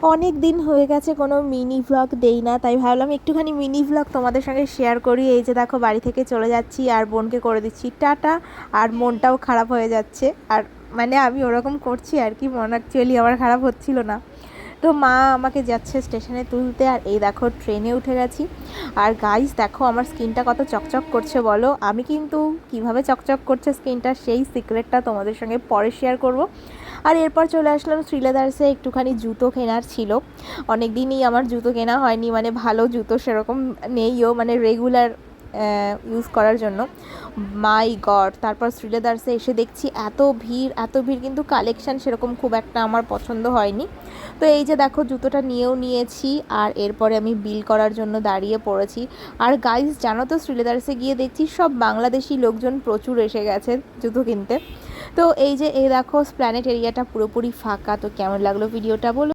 অনেক দিন হয়ে গেছে কোনো মিনি ভ্লগ দেই না, তাই ভাবলাম একটুখানি মিনি ভ্লগ তোমাদের সঙ্গে শেয়ার করি। এই যে দেখো বাড়ি থেকে চলে যাচ্ছি আর বোনকে করে দিচ্ছি টাটা, আর মনটাও খারাপ হয়ে যাচ্ছে। আর মানে আমি ওরকম করছি আর কি, মন অ্যাকচুয়ালি আমার খারাপ হচ্ছিল না। তো মা আমাকে যাচ্ছে স্টেশনে তুলতে, আর এই দেখো ট্রেনে উঠে গেছি। আর গাইস দেখো আমার স্কিনটা কত চকচক করছে বলো। আমি কিন্তু কিভাবে চকচক করছে স্কিনটা সেই সিক্রেটটা তোমাদের সঙ্গে পরে শেয়ার করব। আর এরপর চলে আসলাম শ্রীলেদার্সে, একটুখানি জুতো কেনার ছিল। অনেক দিনই আমার জুতো কেনা হয়নি, মানে ভালো জুতো সেরকম নেইও, মানে রেগুলার ইউজ করার জন্য। মাই গড, তারপর শ্রীলেদার্সে এসে দেখছি এত ভিড় এত ভিড়, কিন্তু কালেকশান সেরকম খুব একটা আমার পছন্দ হয়নি। তো এই যে দেখো জুতোটা নিয়েও নিয়েছি, আর এরপরে আমি বিল করার জন্য দাঁড়িয়ে পড়েছি। আর গাইস জানো তো, শ্রীলেদার্সে গিয়ে দেখছি সব বাংলাদেশি লোকজন প্রচুর এসে গেছে জুতো কিনতে। তো এই যে এই দেখো স্প্ল্যানেট এরিয়াটা পুরোপুরি ফাঁকা। তো কেমন লাগলো ভিডিওটা বলো।